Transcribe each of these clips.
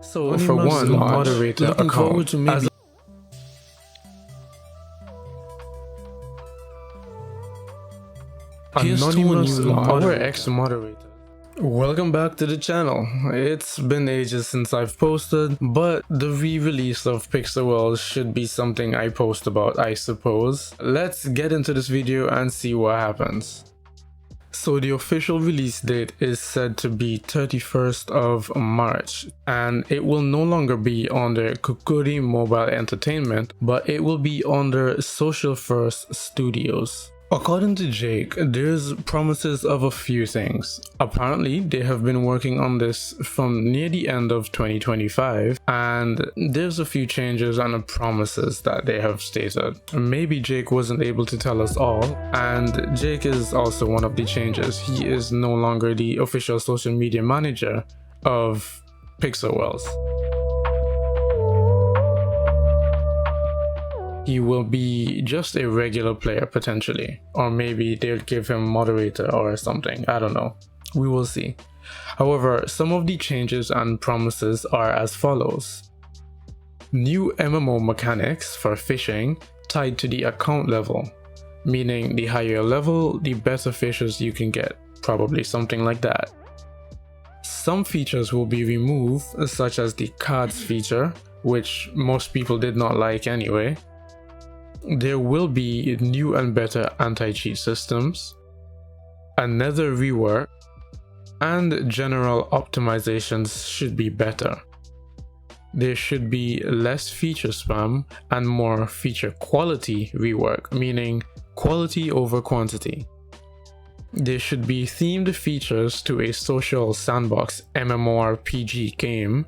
So for one, moderator account as anonymous our ex-moderator. Welcome back to the channel. It's been ages since I've posted, but the re-release of Pixel World should be something I post about, I suppose. Let's get into this video and see what happens. So the official release date is said to be 31st of March, and it will no longer be under Communitii Mobile Entertainment, but it will be under Social First Studios. According to Jake, there's promises of a few things. Apparently, they have been working on this from near the end of 2025, and there's a few changes and promises that they have stated. Maybe Jake wasn't able to tell us all, and Jake is also one of the changes. He is no longer the official social media manager of Pixel World. He will be just a regular player potentially, or maybe they'll give him moderator or something, I don't know, we will see. However, some of the changes and promises are as follows. New MMO mechanics for fishing tied to the account level, meaning the higher level, the better fishes you can get, probably something like that. Some features will be removed, such as the cards feature, which most people did not like anyway. There will be new and better anti-cheat systems, another rework, and general optimizations should be better. There should be less feature spam and more feature quality rework, meaning quality over quantity. There should be themed features to a social sandbox MMORPG game,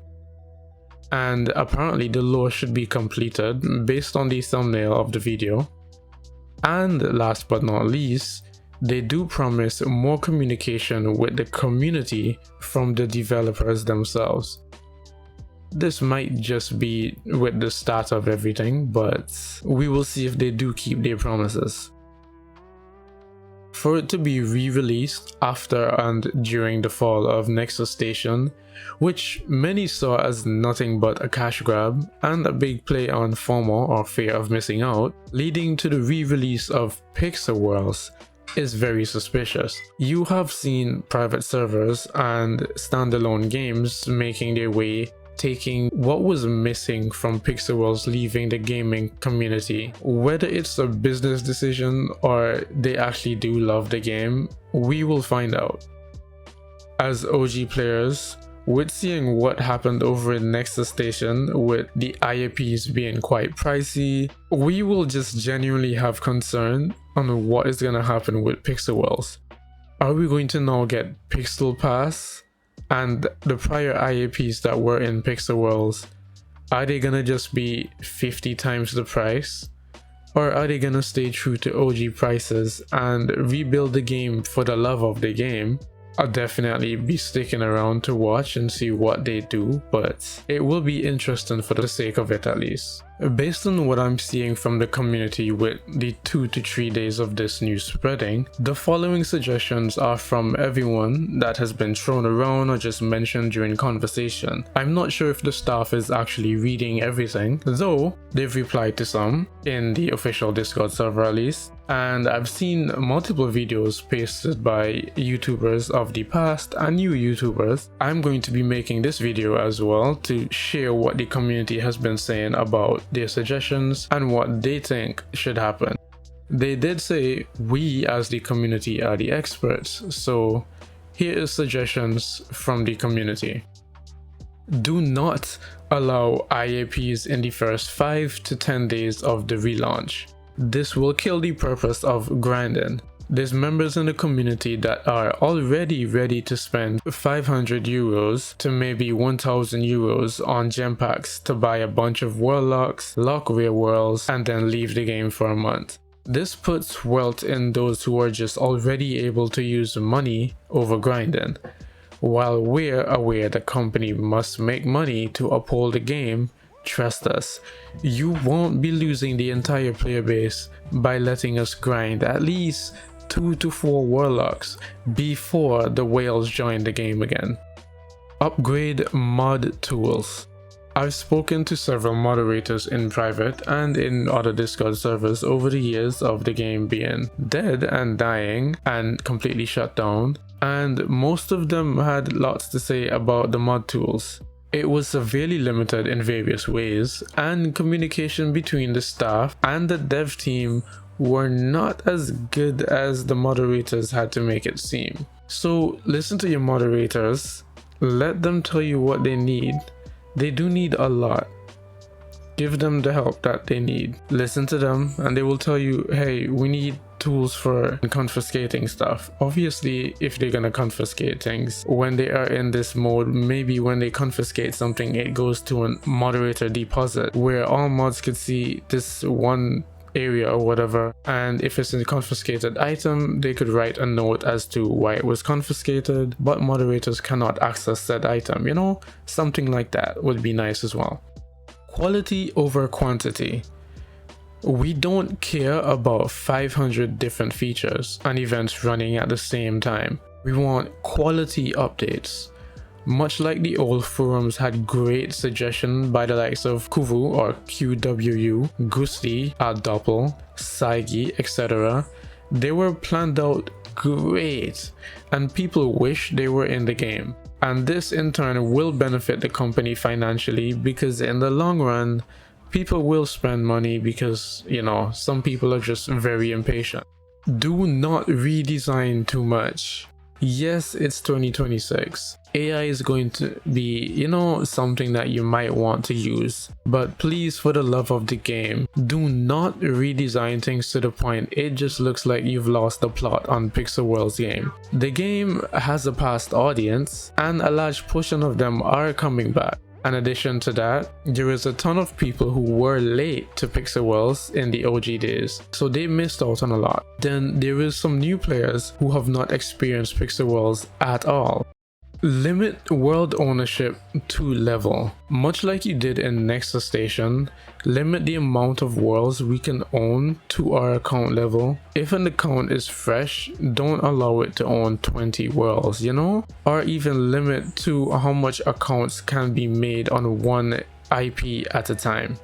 and apparently the lore should be completed based on the thumbnail of the video. And last but not least, they do promise more communication with the community from the developers themselves. This might just be with the start of everything, but we will see if they do keep their promises. For it to be re-released after and during the fall of NExus Station, which many saw as nothing but a cash grab and a big play on FOMO or fear of missing out, leading to the re-release of Pixel Worlds is very suspicious. You have seen private servers and standalone games making their way, taking what was missing from Pixel Worlds leaving the gaming community. Whether it's a business decision or they actually do love the game, we will find out. As OG players, with seeing what happened over in NExus Station with the IAPs being quite pricey, we will just genuinely have concern on what is going to happen with Pixel Worlds. Are we going to now get Pixel Pass? And the prior IAPs that were in Pixel Worlds, are they gonna just be 50 times the price? Or are they gonna stay true to OG prices and rebuild the game for the love of the game? I'll definitely be sticking around to watch and see what they do, but it will be interesting for the sake of it at least. Based on what I'm seeing from the community with the 2 to 3 days of this news spreading, the following suggestions are from everyone that has been thrown around or just mentioned during conversation. I'm not sure if the staff is actually reading everything, though they've replied to some in the official Discord server at least. And I've seen multiple videos pasted by YouTubers of the past and new YouTubers. I'm going to be making this video as well to share what the community has been saying about their suggestions and what they think should happen. They did say we as the community are the experts, so here is suggestions from the community. Do not allow IAPs in the first 5 to 10 days of the relaunch. This will kill the purpose of grinding. There's members in the community that are already ready to spend 500 euros to maybe 1000 euros on gem packs to buy a bunch of warlocks, lock rare worlds, and then leave the game for a month. This puts wealth in those who are just already able to use money over grinding. While we're aware the company must make money to uphold the game, trust us, you won't be losing the entire player base by letting us grind at least 2 to 4 warlocks before the whales join the game again. Upgrade mod tools. I've spoken to several moderators in private and in other Discord servers over the years of the game being dead and dying and completely shut down, and most of them had lots to say about the mod tools. It was severely limited in various ways, and communication between the staff and the dev team were not as good as the moderators had to make it seem. So listen to your moderators, let them tell you what they need. They do need a lot. Give them the help that they need. Listen to them and they will tell you, hey, we need tools for confiscating stuff. Obviously, if they're gonna confiscate things, when they are in this mode, maybe when they confiscate something, it goes to a moderator deposit where all mods could see this one area or whatever, and if it's a confiscated item, they could write a note as to why it was confiscated, but moderators cannot access said item, you know, something like that would be nice as well. Quality over quantity. We don't care about 500 different features and events running at the same time. We want quality updates. Much like the old forums had great suggestions by the likes of Kuvu or QWU, Gusti, Doppel, Saigi, etc. They were planned out great and people wish they were in the game. And this in turn will benefit the company financially because in the long run, people will spend money because, you know, some people are just very impatient. Do not redesign too much. Yes, it's 2026. AI is going to be, you know, something that you might want to use. But please, for the love of the game, do not redesign things to the point it just looks like you've lost the plot on Pixel World's game. The game has a past audience, and a large portion of them are coming back. In addition to that, there is a ton of people who were late to Pixel Worlds in the OG days, so they missed out on a lot. Then there is some new players who have not experienced Pixel Worlds at all. Limit world ownership to level. Much like you did in NExus Station, limit the amount of worlds we can own to our account level. If an account is fresh, don't allow it to own 20 worlds, you know? Or even limit to how much accounts can be made on one IP at a time.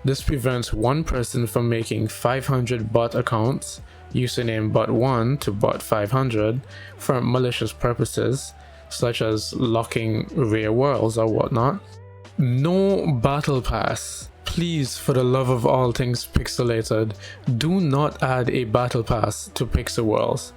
This prevents one person from making 500 bot accounts, username bot1 to bot 500, for malicious purposes, such as locking rare worlds or whatnot. No battle pass. Please, for the love of all things pixelated, do not add a battle pass to Pixel Worlds.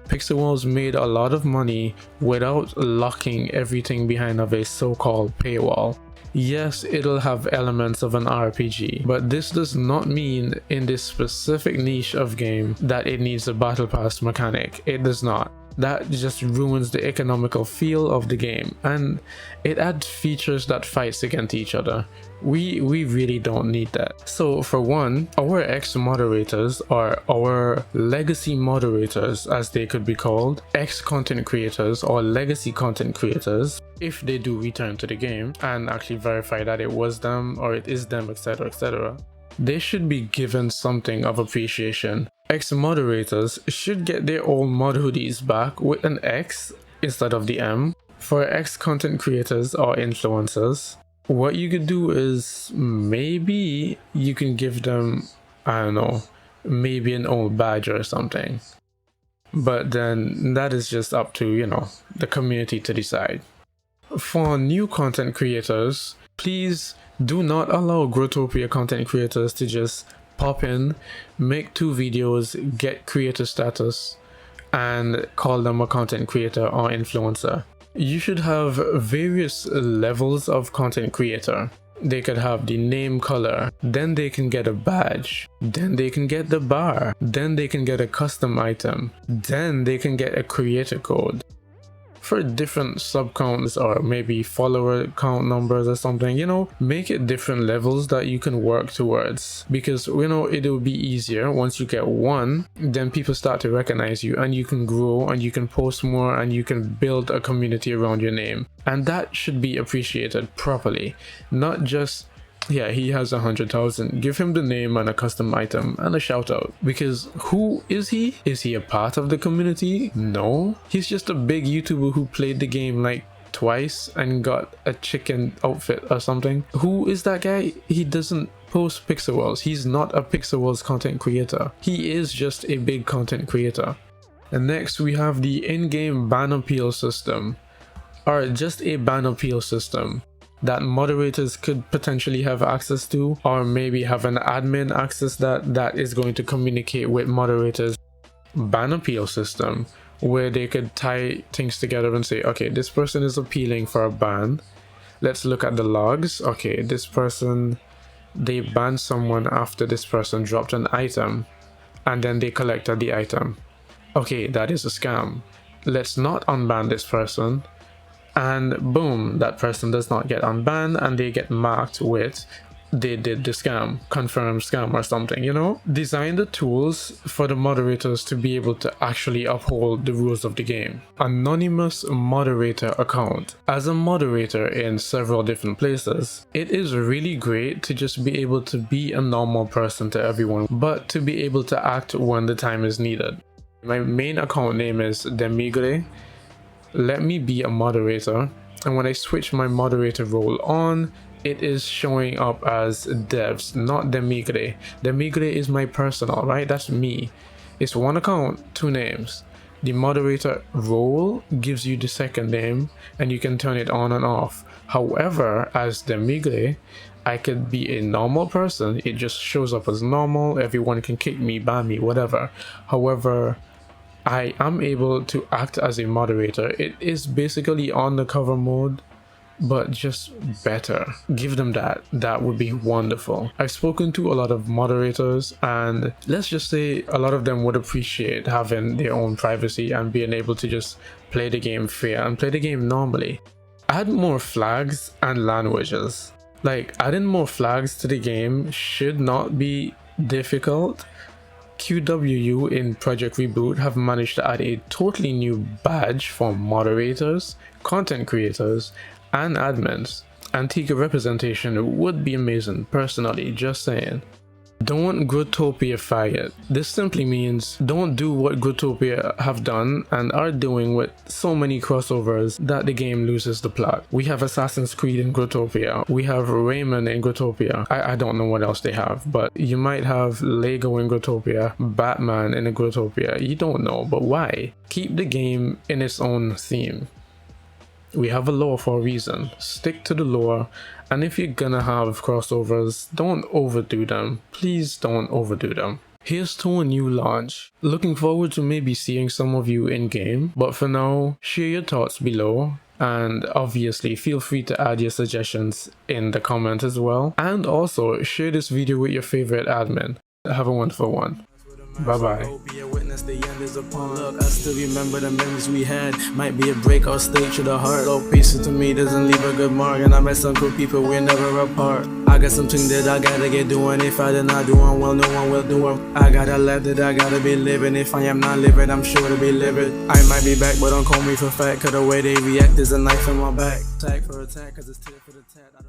Pixel Worlds made a lot of money without locking everything behind of a so-called paywall. Yes, it'll have elements of an RPG, but this does not mean in this specific niche of game that it needs a battle pass mechanic. It does not. That just ruins the economical feel of the game, and it adds features that fights against each other. We really don't need that. So for one, our ex-moderators, or our legacy moderators as they could be called, ex-content creators or legacy content creators, if they do return to the game and actually verify that it was them or it is them, etc, etc, they should be given something of appreciation. Ex-moderators should get their old mod hoodies back with an X instead of the M. For ex-content creators or influencers, what you could do is maybe you can give them, I don't know, maybe an old badge or something. But then that is just up to, you know, the community to decide. For new content creators, please do not allow Growtopia content creators to just pop in, make 2 videos, get creator status, and call them a content creator or influencer. You should have various levels of content creator. They could have the name color, then they can get a badge, then they can get the bar, then they can get a custom item, then they can get a creator code. For different sub counts or maybe follower count numbers or something, you know, make it different levels that you can work towards, because, you know, it'll be easier once you get one, then people start to recognize you and you can grow and you can post more and you can build a community around your name, and that should be appreciated properly, not just, yeah, he has 100,000. Give him the name and a custom item and a shout out. Because who is he? Is he a part of the community? No. He's just a big YouTuber who played the game like twice and got a chicken outfit or something. Who is that guy? He doesn't post pixel worlds. He's not a pixel worlds content creator. He is just a big content creator. And next we have the in-game ban appeal system, or just a ban appeal system that moderators could potentially have access to, or maybe have an admin access that is going to communicate with moderators. Ban appeal system where they could tie things together and say, okay, this person is appealing for a ban. Let's look at the logs. Okay, this person, they banned someone after this person dropped an item and then they collected the item. Okay, that is a scam. Let's not unban this person. And boom, that person does not get unbanned and they get marked with they did the scam, confirmed scam or something, you know? Design the tools for the moderators to be able to actually uphold the rules of the game. Anonymous moderator account. As a moderator in several different places, it is really great to just be able to be a normal person to everyone, but to be able to act when the time is needed. My main account name is DeVz. Let me be a moderator, and when I switch my moderator role on, it is showing up as DeVz, not DeVz. DeVz is my personal, right? That's me. It's one account, two names. The moderator role gives you the second name and you can turn it on and off. However, as DeVz, I could be a normal person. It just shows up as normal. Everyone can kick me, ban me, whatever. However, I am able to act as a moderator. It is basically on the cover mode, but just better. Give them that. That would be wonderful. I've spoken to a lot of moderators and let's just say a lot of them would appreciate having their own privacy and being able to just play the game fair and play the game normally. Add more flags and languages. Like, adding more flags to the game should not be difficult. QWU in Project Reboot have managed to add a totally new badge for moderators, content creators, and admins. Antigua representation would be amazing, personally, just saying. Don't Growtopia it. This simply means don't do what Growtopia have done and are doing with so many crossovers that the game loses the plot. We have Assassin's Creed in Growtopia. We have Rayman in Growtopia. I don't know what else they have, but you might have Lego in Growtopia, Batman in a Growtopia. You don't know, but why? Keep the game in its own theme. We have a lore for a reason. Stick to the lore, and if you're gonna have crossovers, don't overdo them. Please don't overdo them. Here's to a new launch. Looking forward to maybe seeing some of you in game, but for now, share your thoughts below, and obviously feel free to add your suggestions in the comments as well, and also share this video with your favorite admin. Have a wonderful one. Bye-bye. Look, I still remember the memories we had. Might be a break or state to the heart. Oh, peace to me doesn't leave a good mark. And I met some cool people, we're never apart. I got something that I gotta get doing. If I did not do it, well, no one will do it. I got a life that I gotta be living. If I am not living, I'm sure to be living. I might be back, but don't call me for fact. Cause the way they react is a knife in my back. Tag for attack, cause it's tit for the tat.